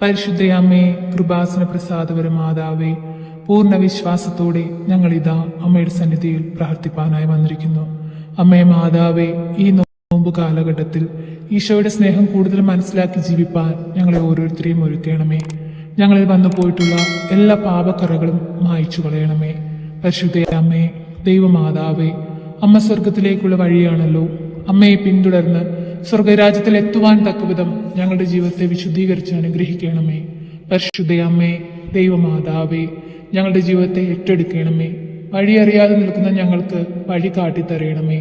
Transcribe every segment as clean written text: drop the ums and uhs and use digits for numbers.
പരിശുദ്ധയമ്മേ, കൃപാസന പ്രസാദപര മാതാവേ, പൂർണ്ണ വിശ്വാസത്തോടെ ഞങ്ങളിതാ അമ്മയുടെ സന്നിധിയിൽ പ്രാർത്ഥിപ്പാനായി വന്നിരിക്കുന്നു. അമ്മേ മാതാവേ, ഈ നോമ്പ് കാലഘട്ടത്തിൽ ഈശോയുടെ സ്നേഹം കൂടുതൽ മനസ്സിലാക്കി ജീവിപ്പാൻ ഞങ്ങളെ ഓരോരുത്തരെയും ഒരുക്കണമേ. ഞങ്ങളിൽ വന്നു പോയിട്ടുള്ള എല്ലാ പാപക്കറകളും മായ്ച്ചു കളയണമേ. പരിശുദ്ധയമ്മേ, ദൈവമാതാവേ, അമ്മ സ്വർഗത്തിലേക്കുള്ള വഴിയാണല്ലോ. അമ്മയെ പിന്തുടർന്ന് സ്വർഗരാജ്യത്തിൽ എത്തുവാൻ തക്കവിധം ഞങ്ങളുടെ ജീവിതത്തെ വിശുദ്ധീകരിച്ച് അനുഗ്രഹിക്കണമേ. പരിശുദ്ധയമ്മേ, ദൈവമാതാവേ, ഞങ്ങളുടെ ജീവിതത്തെ ഏറ്റെടുക്കണമേ. വഴിയറിയാതെ നിൽക്കുന്ന ഞങ്ങൾക്ക് വഴി കാട്ടിത്തരയണമേ.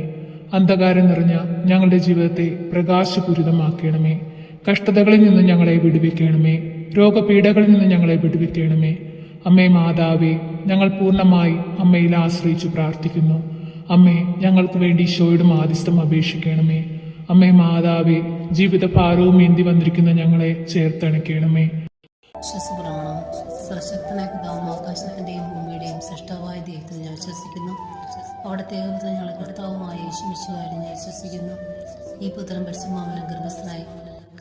അന്ധകാരം നിറഞ്ഞ ഞങ്ങളുടെ ജീവിതത്തെ പ്രകാശപൂരിതമാക്കണമേ. കഷ്ടതകളിൽ നിന്ന് ഞങ്ങളെ വിടുവിക്കണമേ. രോഗപീഠകളിൽ നിന്ന് ഞങ്ങളെ വിടുവിക്കണമേ. അമ്മേ മാതാവേ, ഞങ്ങൾ പൂർണ്ണമായി അമ്മയിൽ ആശ്രയിച്ചു പ്രാർത്ഥിക്കുന്നു. അമ്മേ, ഞങ്ങൾക്ക് വേണ്ടി ഈശോയുടെ മാധ്യസ്ഥം അപേക്ഷിക്കണമേ. അമ്മേ മാതാവേ, ജീവിത ഭാരവും ഏന്തി വന്നിരിക്കുന്ന ഞങ്ങളെ ചേർത്തണയ്ക്കണമേ. വിശ്വസപ്രമാണം. സർവശക്തനായ പിതാവും ആകാശത്തിന്റെയും ഭൂമിയുടെയും സൃഷ്ടാവായ ദൈവത്തിൽ ഞാൻ വിശ്വസിക്കുന്നു. അവിടുത്തെ ഏകപുത്രൻ ഞങ്ങളുടെ കർത്താവുമായ യേശുമിശിഹായിൽ ഞാൻ വിശ്വസിക്കുന്നു. ഈ പുത്രൻ പരിശുദ്ധാത്മാവിനാൽ ഗർഭസ്ഥനായി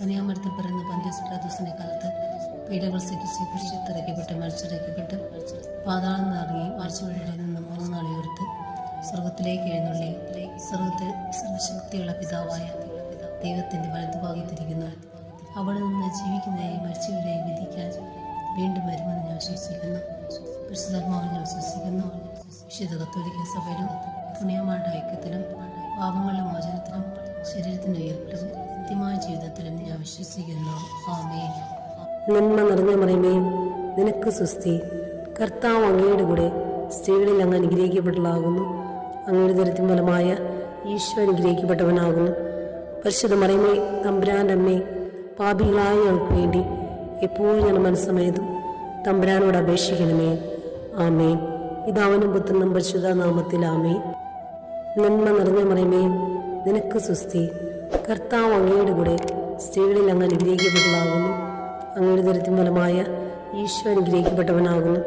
കന്യാമരത്തിൽ പിറന്ന പന്തിയോസ് പിലാത്തോസിന്റെ കാലത്ത് പീഡകൾ സഹിച്ച് കുരിശിൽ മരിച്ചിറക്കപ്പെട്ട് പാതാളം നിറങ്ങി ആഴ്ചവഴിയുടെ നിന്ന് 3 നാൾ ഉയർത്ത് സ്വർഗത്തിലേക്ക് എഴുന്നള്ളി സ്വർഗത്തിൽ സർവശക്തിയുള്ള പിതാവായ ദൈവത്തിന്റെ വലതുഭാഗത്തിരിക്കുന്നു. അവിടെ നിന്ന് ജീവിക്കുന്നവരെയും മരിച്ചവരെയും വിധിക്കാൻ വീണ്ടും വരുമെന്ന് ഞാൻ വിശ്വസിക്കുന്നു. പരിശുദ്ധാത്മാവിൽ ഞാൻ വിശ്വസിക്കുന്നു. വിശുദ്ധ കത്തോലിക്ക സഭയിലും പുണ്യമാരുടെ ഐക്യത്തിലും പാപങ്ങളുടെ മോചനത്തിലും ശരീരത്തിന്റെ ഉയർപ്പിലും നിത്യമായ ജീവിതത്തിലും ഞാൻ വിശ്വസിക്കുന്നു. ആമേൻ. നന്മ നിറഞ്ഞ മറിയമേ, നിനക്ക് സ്വസ്തി. കർത്താവ് അങ്ങയുടെ കൂടെ സ്ത്രീകളിൽ അങ്ങ് അനുഗ്രഹിക്കപ്പെട്ടതാകുന്നു. അങ്ങയുടെ ദരിദ്രം ഫലമായ ഈശോ അനുഗ്രഹിക്കപ്പെട്ടവനാകുന്നു. പരിശുദ്ധ മറിയമേ, തമ്പുരാൻ്റെ അമ്മേ, പാപികളായ ഞങ്ങൾക്ക് വേണ്ടി എപ്പോഴും ഞാൻ മനസ്സമേതും തമ്പുരാനോട് അപേക്ഷിക്കണമേ. ആമേൻ. പിതാവിനും പുത്രനും പരിശുദ്ധ നാമത്തിൽ ആമേൻ. നന്മ നിറഞ്ഞ മറിയമേ, നിനക്ക് സ്വസ്തി. കർത്താവ് അങ്ങയുടെ കൂടെ സ്ത്രീകളിൽ അങ്ങ് അനുഗ്രഹിക്കപ്പെട്ടതാകുന്നു. അങ്ങയുടെ ദരിദ്രം ഫലമായ ഈശോ അനുഗ്രഹിക്കപ്പെട്ടവനാകുന്നു.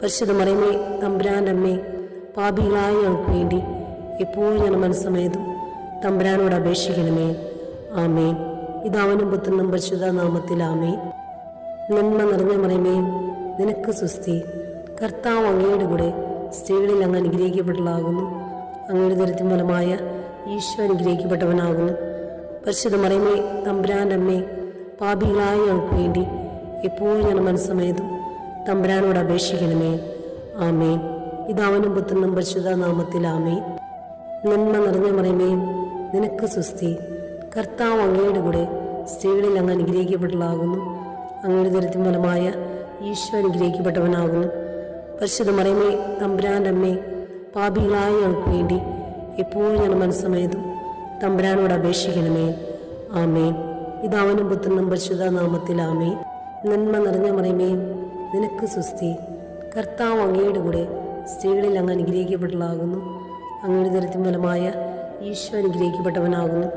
പരിശുദ്ധ മറിയമേ, തമ്പുരാൻ്റെ അമ്മേ, പാപികളായ ഞങ്ങൾക്ക് വേണ്ടി എപ്പോഴും ഞാൻ മനസ്സമേതും തമ്പുരാനോട് അപേക്ഷിക്കണമേ. ആമേൻ. പിതാവിനും പുത്രനും പരിശുദ്ധ നാമത്തിൽ ആമേൻ. നന്മ നിറഞ്ഞ മറിയമേ, നിനക്ക് സ്വസ്തി. കർത്താവ് അങ്ങയുടെ കൂടെ സ്ത്രീകളിൽ അങ്ങ് അനുഗ്രഹിക്കപ്പെട്ടതാകുന്നു. അങ്ങയുടെ ദരിദ്രം ഫലമായ ഈശോ അനുഗ്രഹിക്കപ്പെട്ടവനാകുന്നു. പരിശുദ്ധ മറിയമേ, തമ്പുരാൻ്റെ അമ്മേ, പാപികളായ ഞങ്ങൾക്ക് വേണ്ടി എപ്പോഴും ഞാൻ മനസ്സമേതും തമ്പുരാനോട് അപേക്ഷിക്കണമേ. ആമേൻ. പിതാവിനും പുത്രനും പരിശുദ്ധ നാമത്തിൽ ആമേൻ. നന്മ നിറഞ്ഞ മറിയമേ, നിനക്ക് സ്വസ്തി. കർത്താവ് അങ്ങയുടെ കൂടെ സ്ത്രീകളിൽ അങ്ങ് അനുഗ്രഹിക്കപ്പെട്ടതാകുന്നു. അങ്ങയുടെ ദരിദ്രം ഫലമായ ഈശോ അനുഗ്രഹിക്കപ്പെട്ടവനാകുന്നു. പരിശുദ്ധ മറിയമേ, തമ്പുരാൻ്റെ അമ്മേ, പാപികളായ ഞങ്ങൾക്ക് വേണ്ടി എപ്പോഴും ഞാൻ മനസ്സമേതും തമ്പുരാനോട് അപേക്ഷിക്കണമേ. ആമേൻ. പിതാവിനും പുത്രനും പരിശുദ്ധ നാമത്തിൽ ആമേൻ. നന്മ നിറഞ്ഞ മറിയമേ, നിനക്ക് സ്വസ്തി. കർത്താവ് അങ്ങയുടെ കൂടെ സ്ത്രീകളിൽ അങ്ങ് അനുഗ്രഹിക്കപ്പെട്ടതാകുന്നു. അങ്ങയുടെ ദരിദ്രം ഫലമായ ഈശോ അനുഗ്രഹിക്കപ്പെട്ടവനാകുന്നു.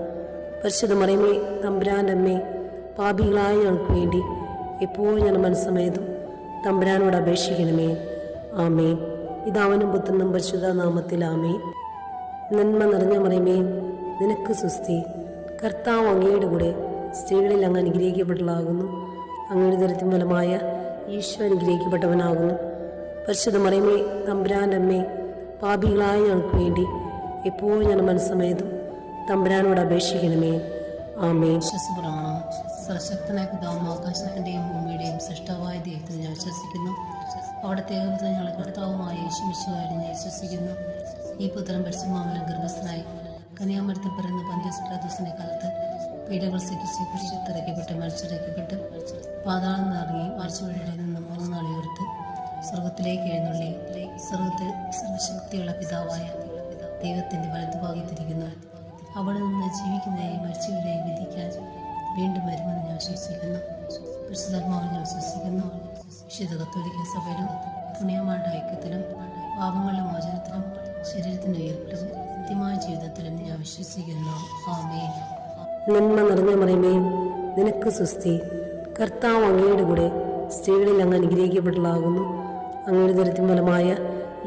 പരിശുദ്ധ മറിയമേ, തമ്പുരാൻ്റെ അമ്മേ, പാപികളായ ഞങ്ങൾക്ക് വേണ്ടി എപ്പോഴും ഞാൻ മനസ്സമേതും തമ്പുരാനോട് അപേക്ഷിക്കണമേ. ആമേൻ. പിതാവിനും പുത്രനും പരിശുദ്ധ നാമത്തിൽ ആമേൻ. നന്മ നിറഞ്ഞ മറിയമേ, നിനക്ക് സ്വസ്തി. കർത്താവ് അങ്ങയുടെ കൂടെ സ്ത്രീകളിൽ അങ്ങ് അനുഗ്രഹിക്കപ്പെട്ടതാകുന്നു. അങ്ങയുടെ ദരിദ്രം ഫലമായ ഈശോ അനുഗ്രഹിക്കപ്പെട്ടവനാകുന്നു. പരിശുദ്ധ മറിയമേ, തമ്പുരാൻ്റെ അമ്മേ, പാപികളായ ഞങ്ങൾക്ക് വേണ്ടി എപ്പോഴും ഞാൻ മനസ്സമേതും തമ്പുരാനോട് അപേക്ഷിക്കണമേ. ആമേൻ. വിശ്വസപ്രമാണം. സർവശക്തനായ പിതാവും ആകാശത്തിന്റെയും ഭൂമിയുടെയും സൃഷ്ടാവായ ദൈവത്തിൽ ഞാൻ വിശ്വസിക്കുന്നു. അവിടുത്തെ ഏകപുത്രൻ ഞങ്ങളുടെ കർത്താവുമായ യേശുമിശിഹായിൽ ഞാൻ വിശ്വസിക്കുന്നു. ഈ പുത്രൻ പരിശുദ്ധാത്മാവിനാൽ ഗർഭസ്ഥനായി കന്യാമരത്തിൽ പിറന്ന പന്തിയോസ് പിലാത്തോസിന്റെ കാലത്ത് പീഡകൾ സഹിച്ച് കുരിശിൽ മരിച്ചിറക്കപ്പെട്ട് പാതാളം നിറങ്ങി ആഴ്ചവഴിയുടെ നിന്ന് 3 നാൾ ഉയർത്ത് സ്വർഗത്തിലേക്ക് എഴുന്നള്ളി സ്വർഗത്തിൽ സർവശക്തിയുള്ള പിതാവായ ദൈവത്തിന്റെ വലതുഭാഗത്തിരിക്കുന്നു. അവിടെ നിന്ന് ജീവിക്കുന്നവരെയും മരിച്ചവരെയും വിധിക്കാൻ വീണ്ടും വരുമെന്ന് ഞാൻ വിശ്വസിക്കുന്നു. പരിശുദ്ധാത്മാവിൽ ഞാൻ വിശ്വസിക്കുന്നു. വിശുദ്ധ കത്തോലിക്ക സഭയിലും പുണ്യമാരുടെ ഐക്യത്തിലും പാപങ്ങളുടെ മോചനത്തിലും ശരീരത്തിന്റെ ഉയർപ്പിലും നിത്യമായ ജീവിതത്തിലും ഞാൻ വിശ്വസിക്കുന്നു. ആമേൻ. നന്മ നിറഞ്ഞ മറിയമേ, നിനക്ക് സ്വസ്തി. കർത്താവ് അങ്ങയുടെ കൂടെ സ്ത്രീകളിൽ അങ്ങ് അനുഗ്രഹിക്കപ്പെട്ടതാകുന്നു. അങ്ങയുടെ ദരിദ്രം ഫലമായ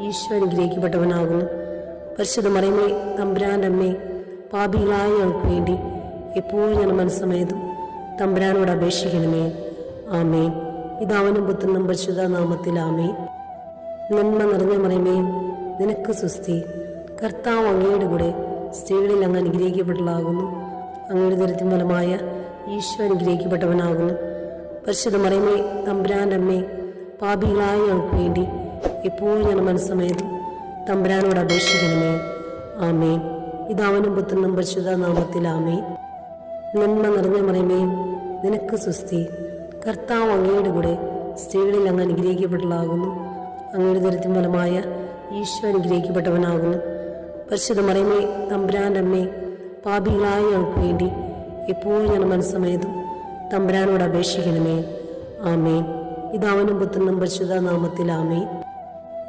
ഈശോ അനുഗ്രഹിക്കപ്പെട്ടവനാകുന്നു. പരിശുദ്ധ മറിയമേ, തമ്പുരാൻ്റെ അമ്മേ, പാപികളായ ഞങ്ങൾക്ക് വേണ്ടി എപ്പോഴും ഞാൻ മനസ്സമേതും തമ്പുരാനോട് അപേക്ഷിക്കണമേ. ആമേൻ. പിതാവിനും പുത്രനും പരിശുദ്ധ നാമത്തിൽ ആമേൻ. നന്മ നിറഞ്ഞ മറിയമേ, നിനക്ക് സുസ്തി. കർത്താവ് അങ്ങയുടെ കൂടെ സ്ത്രീകളിൽ അങ്ങ് അനുഗ്രഹിക്കപ്പെട്ടതാകുന്നു. അങ്ങയുടെ ദരിദ്രം ഫലമായ ഈശോ അനുഗ്രഹിക്കപ്പെട്ടവനാകുന്നു. പരിശുദ്ധ മറിയമേ, തമ്പുരാൻ്റെ അമ്മേ, പാപികളായ ഞങ്ങൾക്ക് വേണ്ടി എപ്പോഴും ഞങ്ങളുടെ മനസ്സമേതും തമ്പുരാനോട് അപേക്ഷിക്കണമേ. ആമേൻ. പിതാവിനും പുത്രനും പരിശുദ്ധ നാമത്തിൽ ആമേൻ. നന്മ നിറഞ്ഞ മറിയമേ, നിനക്ക് സുസ്തി. കർത്താവ് അങ്ങയുടെ കൂടെ സ്ത്രീകളിൽ അങ്ങ് അനുഗ്രഹിക്കപ്പെട്ടതാകുന്നു. അങ്ങയുടെ ദരിദ്രം ഫലമായ ഈശോ അനുഗ്രഹിക്കപ്പെട്ടവനാകുന്നു. പരിശുദ്ധ മറിയമേ, തമ്പുരാൻ്റെ അമ്മേ, പാപികളായ ഞങ്ങൾക്ക് വേണ്ടി എപ്പോഴും ഞങ്ങളുടെ മനസ്സമേതും തമ്പുരാനോട് അപേക്ഷിക്കണമേ. ആമേൻ. പിതാവിനും പുത്രനും പരിശുദ്ധ നാമത്തിൽ ആമേൻ.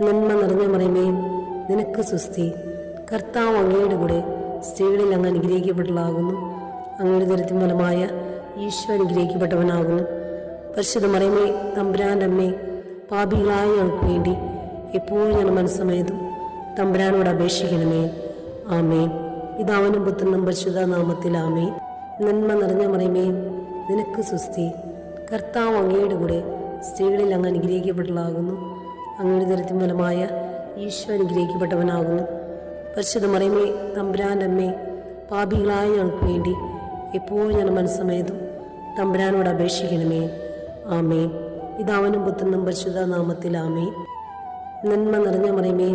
നന്മ നിറഞ്ഞ മറിയമേ, നിനക്ക് സുസ്തി. കർത്താവ് അങ്ങയുടെ കൂടെ സ്ത്രീകളിൽ അങ്ങ് അനുഗ്രഹിക്കപ്പെട്ടതാകുന്നു. അങ്ങയുടെ ദരിദ്രം ഫലമായ ഈശോ അനുഗ്രഹിക്കപ്പെട്ടവനാകുന്നു. പരിശുദ്ധ മറിയമേ, തമ്പുരാൻ്റെ അമ്മേ, പാപികളായ ഞങ്ങൾക്ക് വേണ്ടി എപ്പോഴും ഞങ്ങളുടെ മനസ്സമേതും തമ്പുരാനോട് അപേക്ഷിക്കണമേ. ആമേൻ. പിതാവിനും പുത്രനും പരിശുദ്ധ നാമത്തിൽ ആമേൻ. നന്മ നിറഞ്ഞ മറിയമേ, നിനക്ക് സുസ്തി. കർത്താവ് അങ്ങയുടെ കൂടെ സ്ത്രീകളിൽ അങ്ങ് അനുഗ്രഹിക്കപ്പെട്ടതാകുന്നു. അങ്ങയുടെ ദരിദ്രം ഫലമായ ഈശോ അനുഗ്രഹിക്കപ്പെട്ടവനാകുന്നു. പരിശുദ്ധ മറിയമേ, തമ്പുരാൻ്റെ അമ്മേ, പാപികളായ ഞങ്ങൾക്ക് വേണ്ടി എപ്പോഴും ഞങ്ങളുടെ മനസ്സമേതും തമ്പുരാനോട് അപേക്ഷിക്കണമേ. ആമേൻ. പിതാവിനും പുത്രനും പരിശുദ്ധ നാമത്തിൽ ആമേൻ. നന്മ നിറഞ്ഞ മറിയമേ,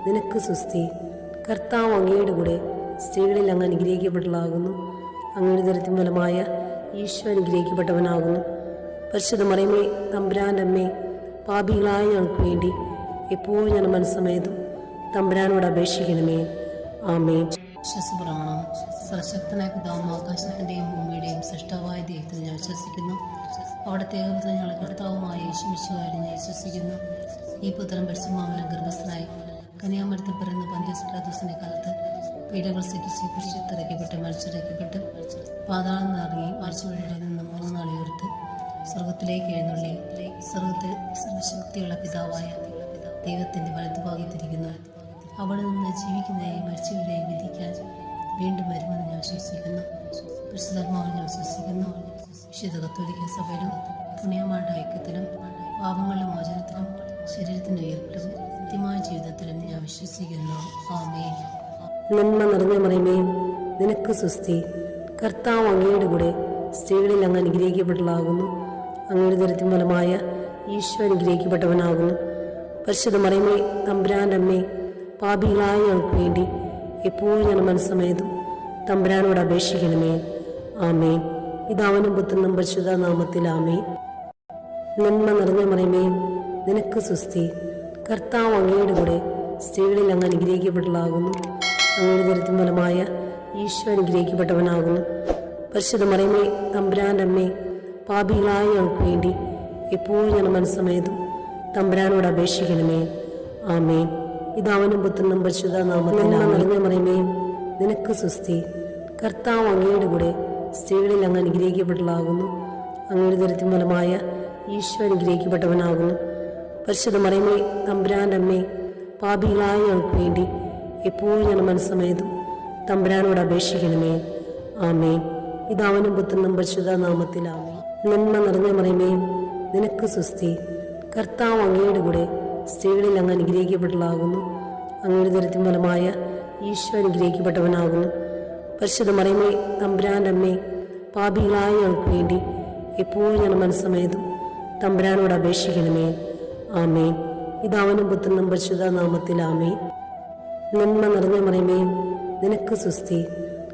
നിനക്ക് സുസ്തി. കർത്താവ് അങ്ങയുടെ കൂടെ സ്ത്രീകളിൽ അങ്ങ് അനുഗ്രഹിക്കപ്പെട്ടതാകുന്നു. അങ്ങയുടെ ദരിദ്രം ഫലമായ ഈശോ അനുഗ്രഹിക്കപ്പെട്ടവനാകുന്നു. പരിശുദ്ധ മറിയമേ, തമ്പുരാൻ്റെ അമ്മേ, പാപികളായ ഞങ്ങൾക്ക് വേണ്ടി എപ്പോഴും ഞങ്ങളുടെ മനസ്സമേതും തമ്പുരാനോട് അപേക്ഷിക്കണമേ. ആമേൻ. വിശ്വസപ്രമാണം. സർവശക്തനായ പിതാവും ആകാശത്തിൻ്റെയും ഭൂമിയുടെയും സൃഷ്ടാവായ ദൈവത്തിൽ ഞാൻ വിശ്വസിക്കുന്നു. അവിടുത്തെ ഏകപുത്രൻ ഞങ്ങളുടെ കർത്താവുമായ യേശുമിശിഹായിൽ ഞാൻ വിശ്വസിക്കുന്നു. ഈ പുത്രൻ പരിശുദ്ധാത്മാവിനാൽ ഗർഭസ്ഥനായി കന്യാമരത്തിൽ പിറന്ന പന്തിയോസ് പിലാത്തോസിന്റെ കാലത്ത് പീഡകൾ സഹിച്ച് കുരിശിലിറക്കപ്പെട്ട് മരിച്ചിറക്കപ്പെട്ട് പാതാളം നിറങ്ങി മരിച്ചവരുടെ നിന്ന് 3 നാൾ ഉയർത്ത് സ്വർഗത്തിലേക്ക് എഴുന്നള്ളി സ്വർഗത്തിൽ സർവശക്തിയുള്ള പിതാവായ ദൈവത്തിന്റെ വലതുഭാഗത്തിരിക്കുന്നു. അവിടെ നിന്ന് ജീവിക്കുന്നവരെയും മരിച്ചവരെയും വിധിക്കാൻ വീണ്ടും വരുമെന്ന് ഞാൻ വിശ്വസിക്കുന്നു. പരിശുദ്ധാത്മാവിൽ ഞാൻ വിശ്വസിക്കുന്നു. വിശുദ്ധ കത്തോലിക്ക സഭയിലും പുണ്യമാരുടെ ഐക്യത്തിലും പാപങ്ങളുടെ മോചനത്തിലും ശരീരത്തിന്റെ ഉയർപ്പിലും നിത്യമായ ജീവിതത്തിലും ഞാൻ വിശ്വസിക്കുന്നു. ആമേൻ. നന്മ നിറഞ്ഞ മറിയമേ, നിനക്ക് സുസ്തി. കർത്താവ് അങ്ങയുടെ കൂടെ സ്ത്രീകളിൽ അങ്ങ് അനുഗ്രഹിക്കപ്പെട്ടതാകുന്നു. അങ്ങയുടെ ദരിദ്രം ഫലമായ ഈശോ അനുഗ്രഹിക്കപ്പെട്ടവനാകുന്നു. പരിശുദ്ധ മറിയമേ, തമ്പുരാൻ്റെ അമ്മേ, പാപികളായ ഞങ്ങൾക്ക് വേണ്ടി എപ്പോഴും ഞങ്ങളുടെ മനസ്സമേതും തമ്പുരാനോട് അപേക്ഷിക്കണമേ. ആമേൻ. പിതാവിനും പുത്രനും പരിശുദ്ധ നാമത്തിൽ ആമേൻ. നന്മ നിറഞ്ഞ മറിയമേ, നിനക്ക് സുസ്തി. കർത്താവ് അങ്ങയുടെ കൂടെ സ്ത്രീകളിൽ അങ്ങ് അനുഗ്രഹിക്കപ്പെട്ടതാകുന്നു. അങ്ങയുടെ ദരിദ്രം ഫലമായ ഈശോ അനുഗ്രഹിക്കപ്പെട്ടവനാകുന്നു. പരിശുദ്ധ മറിയമേ, തമ്പുരാൻ്റെ അമ്മേ, പാപികളായ ഞങ്ങൾക്ക് വേണ്ടി എപ്പോഴും ഞങ്ങളുടെ മനസ്സമേതും തമ്പുരാനോട് അപേക്ഷിക്കണമേ. ആമേൻ. പിതാവിനും പുത്രനും പരിശുദ്ധ നാമത്തിൽ നിറഞ്ഞ മറിയമേ, നിനക്ക് സുസ്തി. കർത്താവ് അങ്ങയുടെ കൂടെ സ്ത്രീകളിൽ അങ്ങ് അനുഗ്രഹിക്കപ്പെട്ടതാകുന്നു. അങ്ങയുടെ ദരിദ്രം ഫലമായ ഈശോ അനുഗ്രഹിക്കപ്പെട്ടവനാകുന്നു. പരിശുദ്ധ മറിയമേ, തമ്പുരാൻ്റെ അമ്മേ, പാപികളായ ഞങ്ങൾക്ക് വേണ്ടി എപ്പോഴും ഞങ്ങളുടെ മനസ്സമേതും തമ്പുരാനോട് അപേക്ഷിക്കണമേ. ആമേൻ. പിതാവിനും പുത്രനും പരിശുദ്ധ നാമത്തിൽ ആമേൻ. നന്മ നിറഞ്ഞ മറിയമേ, നിനക്ക് സുസ്തി. കർത്താവ് അങ്ങയുടെ കൂടെ സ്ത്രീകളിൽ അങ്ങ് അനുഗ്രഹിക്കപ്പെട്ടതാകുന്നു. അങ്ങയുടെ ദരിദ്രം ഫലമായ ഈശോ അനുഗ്രഹിക്കപ്പെട്ടവനാകുന്നു. പരിശുദ്ധ മറിയമേ, തമ്പുരാൻ്റെ അമ്മേ, പാപികളായ ഞങ്ങൾക്ക് വേണ്ടി എപ്പോഴും ഞങ്ങളുടെ മനസ്സമേതും തമ്പുരാനോട് അപേക്ഷിക്കണമേ. ആമേൻ. പിതാവിനും പുത്രനും പരിശുദ്ധ നാമത്തിൽ ആമേൻ. നന്മ നിറഞ്ഞ മറിയമേ, നിനക്ക് സുസ്തി.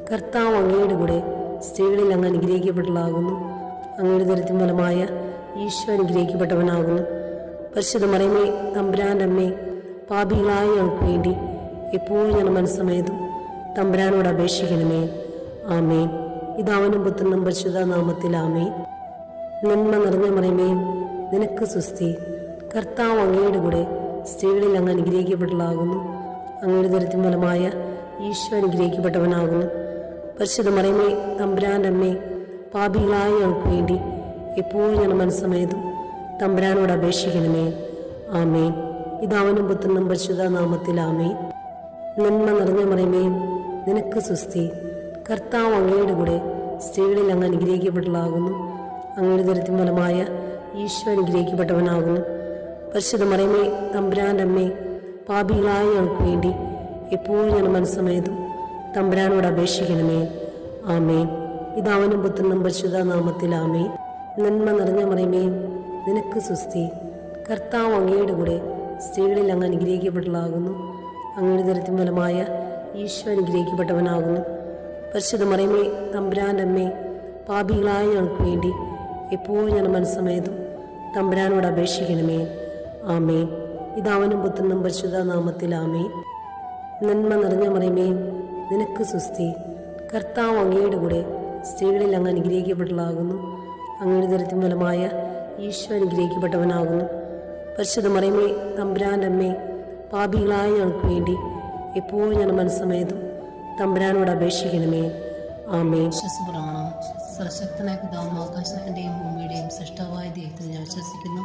കർത്താവ് അങ്ങയുടെ കൂടെ സ്ത്രീകളിൽ അങ്ങ് അനുഗ്രഹിക്കപ്പെട്ടതാകുന്നു. അങ്ങയുടെ ദരിദ്രം ഫലമായ ഈശോ അനുഗ്രഹിക്കപ്പെട്ടവനാകുന്നു. പരിശുദ്ധ മറിയമേ, തമ്പുരാൻ്റെ അമ്മേ, പാപികളായ ഞങ്ങൾക്ക് വേണ്ടി എപ്പോഴും ഞങ്ങളുടെ മനസ്സമേതും തമ്പുരാനോട് അപേക്ഷിക്കണമേ. ആമേൻ. പിതാവിനും പുത്രനും പരിശുദ്ധ നാമത്തിൽ ആമേൻ. നന്മ നിറഞ്ഞ മറിയമേ, നിനക്ക് സുസ്തി. കർത്താവ് അങ്ങയുടെ കൂടെ സ്ത്രീകളിൽ അങ്ങ് അനുഗ്രഹിക്കപ്പെട്ടതാകുന്നു. അങ്ങയുടെ ദരിദ്രം ഫലമായ ഈശോ അനുഗ്രഹിക്കപ്പെട്ടവനാകുന്നു. പരിശുദ്ധ മറിയമേ, തമ്പുരാൻ്റെ അമ്മേ, പാപികളായ ഞങ്ങൾക്ക് വേണ്ടി എപ്പോഴും ഞങ്ങളുടെ മനസ്സമേതും തമ്പുരാനോട് അപേക്ഷിക്കണമേ. ആമേൻ. പിതാവിനും പുത്രനും പരിശുദ്ധ നാമത്തിൽ ആമേൻ. നന്മ നിറഞ്ഞ മറിയമേ, നിനക്ക് സുസ്തി. കർത്താവ് അങ്ങയുടെ കൂടെ സ്ത്രീകളിൽ അങ്ങ് അനുഗ്രഹിക്കപ്പെട്ടതാകുന്നു. അങ്ങയുടെ ദരിദ്രം ഫലമായ ഈശോ അനുഗ്രഹിക്കപ്പെട്ടവനാകുന്നു. പരിശുദ്ധ മറിയമേ തമ്പുരാൻ്റെ അമ്മേ, പാപികളായ ഞങ്ങൾക്ക് വേണ്ടി എപ്പോഴും ഞങ്ങളുടെ മനസ്സമേതും തമ്പുരാനോട് അപേക്ഷിക്കണമേ. ആമേൻ. പിതാവിനും പുത്രനും പരിശുദ്ധ നാമത്തിൽ ആമേൻ. നന്മ നിറഞ്ഞ മറിയമേ, നിനക്ക് സുസ്തി. കർത്താവ് അങ്ങയുടെ കൂടെ സ്ത്രീകളിൽ അങ്ങ് അനുഗ്രഹിക്കപ്പെട്ടതാകുന്നു. അങ്ങയുടെ ദരിദ്രം ഫലമായ ഈശോ അനുഗ്രഹിക്കപ്പെട്ടവനാകുന്നു. പരിശുദ്ധ മറിയമേ തമ്പുരാൻ്റെ അമ്മേ, പാപികളായ ഞങ്ങൾക്ക് വേണ്ടി എപ്പോഴും ഞങ്ങളുടെ മനസ്സമേതും തമ്പുരാനോട് അപേക്ഷിക്കണമേ. ആമേൻ. പിതാവിനും പുത്രനും പരിശുദ്ധ നാമത്തിൽ ആമേൻ. നന്മ നിറഞ്ഞ മറിയമേ, നിനക്ക് സുസ്തി. കർത്താവ് അങ്ങയുടെ കൂടെ സ്ത്രീകളിൽ അങ്ങ് അനുഗ്രഹിക്കപ്പെട്ടതാകുന്നു. അങ്ങയുടെ ദരിദ്രം ഫലമായ ഈശോ അനുഗ്രഹിക്കപ്പെട്ടവനാകുന്നു. പരിശുദ്ധ മറിയമേ തമ്പുരാൻ്റെ അമ്മേ, പാപികളായ ഞങ്ങൾക്ക് വേണ്ടി എപ്പോഴും ഞങ്ങളുടെ മനസ്സമേതും തമ്പുരാനോട് അപേക്ഷിക്കണമേ. ആമേൻ. വിശ്വസപ്രമാണം. സർവശക്തനായ പിതാവും ആകാശത്തിൻ്റെയും ഭൂമിയുടെയും സൃഷ്ടാവായ ദൈവത്തിൽ ഞാൻ വിശ്വസിക്കുന്നു.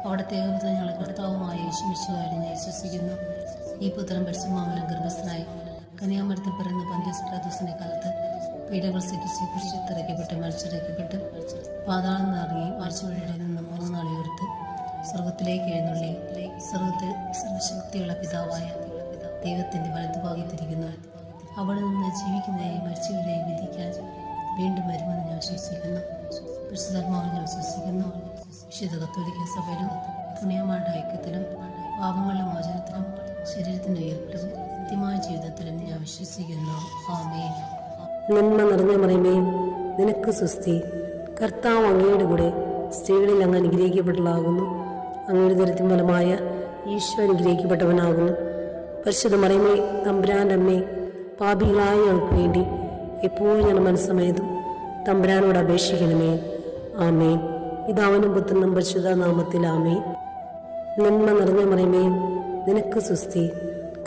അവിടുത്തെ ഏകപുത്രൻ ഞങ്ങളുടെ കർത്താവുമായ യേശുമിശിഹായിൽ ഞാൻ വിശ്വസിക്കുന്നു. ഈ പുത്രൻ പരിശുദ്ധാത്മാവിനാൽ ഗർഭസ്ഥനായി കന്യാമരത്തിൽ പിറന്ന പന്തിയോസ് പിലാത്തോസിന്റെ കാലത്ത് പീഡകൾ സഹിച്ച് കുരിശിലിറക്കപ്പെട്ട് മരിച്ചിറക്കപ്പെട്ട് പാതാളം നിറങ്ങി മരിച്ചവരുടെ നിന്ന് 3 നാൾ ഉയർത്ത് സ്വർഗത്തിലേക്ക് എഴുന്നള്ളി സ്വർഗത്തിൽ സർവശക്തിയുള്ള പിതാവായ ദൈവത്തിന്റെ വലതുഭാഗത്തിരിക്കുന്നു. അവിടെ നിന്ന് ജീവിക്കുന്നവരെയും മരിച്ചവരെയും വിധിക്കാൻ വീണ്ടും വരുമെന്ന് ഞാൻ വിശ്വസിക്കുന്നു. പരിശുദ്ധാത്മാവിൽ ഞാൻ വിശ്വസിക്കുന്നു. വിശുദ്ധ കത്തോലിക്ക സഭയിലും പുണ്യമാരുടെ ഐക്യത്തിലും പാപങ്ങളുടെ മോചനത്തിലും ശരീരത്തിന്റെ ഉയർപ്പിലും നിത്യമായ ജീവിതത്തിലും ഞാൻ വിശ്വസിക്കുന്നു. ആമേൻ. നന്മ നിറഞ്ഞ മറിയമേ, നിനക്ക് സുസ്തി. കർത്താവ് അങ്ങയുടെ കൂടെ സ്ത്രീകളിൽ അങ്ങ് അനുഗ്രഹിക്കപ്പെട്ടതാകുന്നു. അങ്ങയുടെ ദരിദ്രം ഫലമായ ഈശോ അനുഗ്രഹിക്കപ്പെട്ടവനാകുന്നു. പരിശുദ്ധ മറിയമേ തമ്പുരാൻ്റെ അമ്മേ, പാപികളായ ഞങ്ങൾക്ക് വേണ്ടി എപ്പോഴും ഞങ്ങളുടെ മനസ്സമേതും തമ്പുരാനോട് അപേക്ഷിക്കണമേ. ആമേൻ. പിതാവിനും പുത്രനും പരിശുദ്ധ നാമത്തിൽ ആമേൻ. നന്മ നിറഞ്ഞ മറിയമേ, നിനക്ക് സുസ്തി.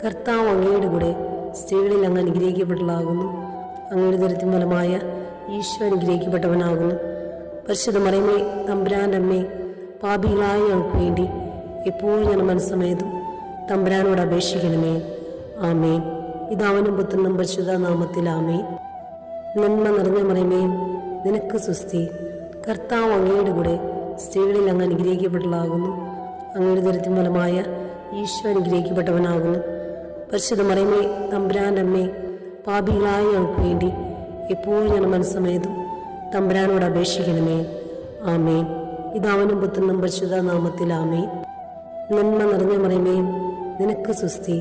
കർത്താവ് അങ്ങയുടെ കൂടെ സ്ത്രീകളിൽ അങ്ങ് അനുഗ്രഹിക്കപ്പെട്ടതാകുന്നു. അങ്ങയുടെ ദരിദ്രം ഫലമായ ഈശോ അനുഗ്രഹിക്കപ്പെട്ടവനാകുന്നു. പരിശുദ്ധ മറിയമേ തമ്പുരാൻ്റെ അമ്മേ, പാപികളായ ഞങ്ങൾക്ക് വേണ്ടി എപ്പോഴും ഞങ്ങളുടെ മനസ്സമേതും തമ്പുരാനോട് അപേക്ഷിക്കണമേ. ആമേൻ. പിതാവിനും പുത്രനും പരിശുദ്ധ നാമത്തിൽ ആമേൻ. നന്മ നിറഞ്ഞ മറിയമേ, നിനക്ക് സുസ്തി. കർത്താവ് അങ്ങയുടെ കൂടെ സ്ത്രീകളിൽ അങ്ങ് അനുഗ്രഹിക്കപ്പെട്ടതാകുന്നു. അങ്ങയുടെ ദരിദ്രം ഫലമായ ഈശോ അനുഗ്രഹിക്കപ്പെട്ടവനാകുന്നു. പരിശുദ്ധ മറിയമേ തമ്പുരാൻ്റെ അമ്മേ, പാപികളായ ഞങ്ങൾക്ക് വേണ്ടി എപ്പോഴും ഞങ്ങളുടെ മനസ്സമേതും തമ്പുരാനോട് അപേക്ഷിക്കണമേ. ആമേൻ. പിതാവിനും പുത്രനും പരിശുദ്ധ നാമത്തിൽ ആമേൻ. നന്മ നിറഞ്ഞ മറിയമേ, നിനക്ക് സുസ്തി.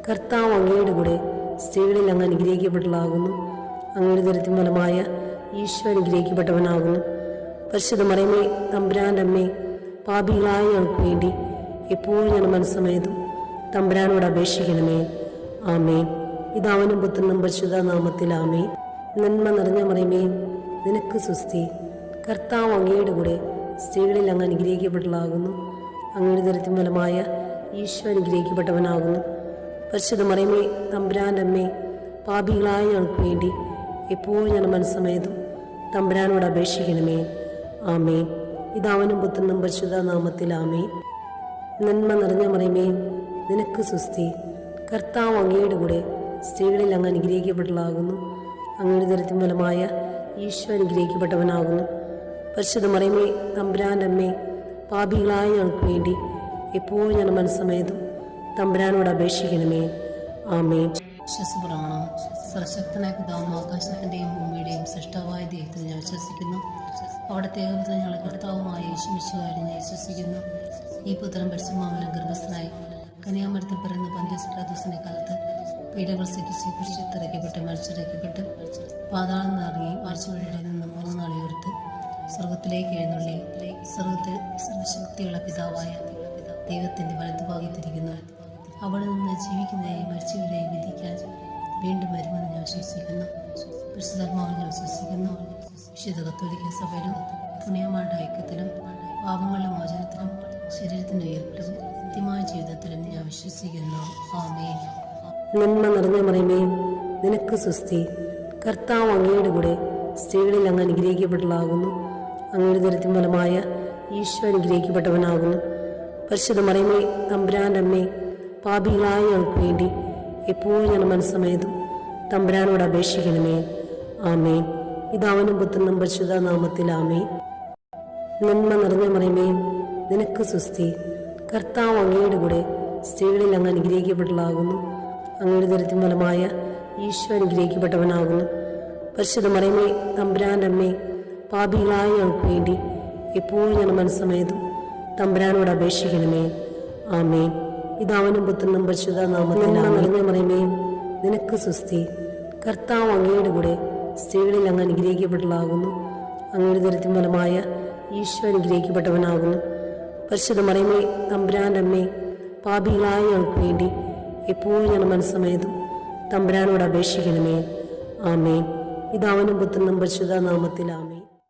കർത്താവ് അങ്ങയുടെ കൂടെ സ്ത്രീകളിൽ അങ്ങ് അനുഗ്രഹിക്കപ്പെട്ടതാകുന്നു. അങ്ങയുടെ ദരിദ്രം ഫലമായ ഈശോ അനുഗ്രഹിക്കപ്പെട്ടവനാകുന്നു. പരിശുദ്ധ മറിയമേ തമ്പുരാൻ്റെ അമ്മേ, പാപികളായ ഞങ്ങൾക്ക് വേണ്ടി എപ്പോഴും ഞങ്ങളുടെ മനസ്സമേതും തമ്പുരാനോട് അപേക്ഷിക്കണമേ. ആമേൻ. പിതാവിനും പുത്രനും പരിശുദ്ധ നാമത്തിൽ ആമേൻ. നന്മ നിറഞ്ഞ മറിയമേ, നിനക്ക് സുസ്തി. കർത്താവ് അങ്ങയുടെ കൂടെ സ്ത്രീകളിൽ അങ്ങ് അനുഗ്രഹിക്കപ്പെട്ടതാകുന്നു. അങ്ങയുടെ ദരിദ്രം ഫലമായ ഈശോ അനുഗ്രഹിക്കപ്പെട്ടവനാകുന്നു. പരിശുദ്ധ മറിയമേ തമ്പുരാൻ്റെ അമ്മേ, പാപികളായ ഞങ്ങൾക്ക് വേണ്ടി എപ്പോഴും ഞങ്ങളുടെ മനസ്സമേതും തമ്പുരാനോട് അപേക്ഷിക്കണമേ. ആമേൻ. പിതാവിനും പുത്രനും പരിശുദ്ധ നാമത്തിൽ ആമേൻ. നന്മ നിറഞ്ഞ മറിയമേ, നിനക്ക് സുസ്തി. കർത്താവ് അങ്ങയുടെ കൂടെ സ്ത്രീകളിൽ അങ്ങ് അനുഗ്രഹിക്കപ്പെട്ടതാകുന്നു. അങ്ങയുടെ ദരിദ്രം ഫലമായ ഈശോ അനുഗ്രഹിക്കപ്പെട്ടവനാകുന്നു. പരിശുദ്ധ മറിയമേ തമ്പുരാൻ്റെ അമ്മേ, പാപികളായ ഞങ്ങൾക്ക് വേണ്ടി എപ്പോഴും ഞങ്ങളുടെ മനസ്സമേതും തമ്പുരാനോട് അപേക്ഷിക്കണമേ. ആമേൻ. വിശ്വസപ്രമാണം. സർവശക്തനായ പിതാവും ആകാശത്തിൻ്റെയും ഭൂമിയുടെയും സൃഷ്ടാവായ ദൈവത്തിൽ ഞാൻ വിശ്വസിക്കുന്നു. അവിടുത്തെ ഏകപുത്രൻ ഞങ്ങളുടെ കർത്താവുമായ യേശുമിശിഹായിൽ ഞാൻ വിശ്വസിക്കുന്നു. ഈ പുത്രൻ പരിശുദ്ധാത്മാവിനാൽ ഗർഭസ്ഥനായി കന്യാമരത്തിൽ പിറന്ന പന്തിയോസ് പിലാത്തോസിന്റെ കാലത്ത് പീഡകൾ സഹിച്ച് കുരിശിലിറക്കപ്പെട്ട് മരിച്ചിറക്കപ്പെട്ട് പാതാളം നിറങ്ങി മരിച്ചവരുടെ നിന്ന് 3 നാൾ ഉയർത്ത് സ്വർഗത്തിലേക്ക് എഴുന്നള്ളി സ്വർഗത്തിൽ സർവശക്തിയുള്ള പിതാവായ ദൈവത്തിന്റെ വലതുഭാഗത്തിരിക്കുന്നു. അവിടെ നിന്ന് ജീവിക്കുന്നവരെയും മരിച്ചവരെയും വിധിക്കാൻ വീണ്ടും വരുമെന്ന് ഞാൻ വിശ്വസിക്കുന്നു. പരിശുദ്ധാത്മാവിൽ ഞാൻ വിശ്വസിക്കുന്നു. വിശുദ്ധ കത്തോലിക്ക സഭയിലും പുണ്യമാരുടെ ഐക്യത്തിലും പാപങ്ങളുടെ മോചനത്തിലും ശരീരത്തിന്റെ ഉയർപ്പിലും നിത്യമായ ജീവിതത്തിലും ഞാൻ വിശ്വസിക്കുന്നു. ആമേൻ. നന്മ നിറഞ്ഞ മറിയമേ, നിനക്ക് സുസ്തി. കർത്താവ് അങ്ങയുടെ കൂടെ സ്ത്രീകളിൽ അങ്ങ് അനുഗ്രഹിക്കപ്പെട്ടതാകുന്നു. അങ്ങയുടെ ദരിദ്രം ഫലമായ ഈശോ അനുഗ്രഹിക്കപ്പെട്ടവനാകുന്നു. പരിശുദ്ധ മറിയമേ തമ്പുരാൻ്റെ അമ്മേ, പാപികളായ ഞങ്ങൾക്ക് വേണ്ടി എപ്പോഴും ഞങ്ങളുടെ മനസ്സമേതും തമ്പുരാനോട് അപേക്ഷിക്കണമേ. ആമേൻ. പിതാവിനും പുത്രനും പരിശുദ്ധ നാമത്തിൽ ആമേൻ. നന്മ നിറഞ്ഞ മറിയമേ, നിനക്ക് സുസ്തി. കർത്താവ് അങ്ങയുടെ കൂടെ സ്ത്രീകളിൽ അങ്ങ് അനുഗ്രഹിക്കപ്പെട്ടതാകുന്നു. അങ്ങയുടെ ദരിദ്രം ഫലമായ ഈശോ അനുഗ്രഹിക്കപ്പെട്ടവനാകുന്നു. പരിശുദ്ധ മറിയമേ, തമ്പുരാൻ്റെ അമ്മേ, പാപികളായ ഞങ്ങൾക്ക് വേണ്ടി എപ്പോഴും ഞങ്ങളുടെ മനസ്സമേതും തമ്പുരാനോട് അപേക്ഷിക്കണമേ. ആമേൻ. പിതാവിനും പുത്രനും പരിശുദ്ധ നാമത്തിൽ നിറഞ്ഞ മറിയമേ, നിനക്ക് സുസ്തി. കർത്താവ് അങ്ങയുടെ കൂടെ സ്ത്രീകളിൽ അങ്ങ് അനുഗ്രഹിക്കപ്പെട്ടതാകുന്നു. അങ്ങയുടെ ദരിദ്രം ഫലമായ ഈശോ അനുഗ്രഹിക്കപ്പെട്ടവനാകുന്നു. പരിശുദ്ധ മറിയമേ, തമ്പുരാൻ്റെ അമ്മേ, പാപികളായ ഞങ്ങൾക്ക് വേണ്ടി എപ്പോഴും ഞങ്ങളുടെ മനസ്സമേതും തമ്പുരാനോട് അപേക്ഷിക്കണമേ. ആമേൻ. പിതാവിനും പുത്രനും പരിശുദ്ധ നാമത്തിൽ ആമേൻ.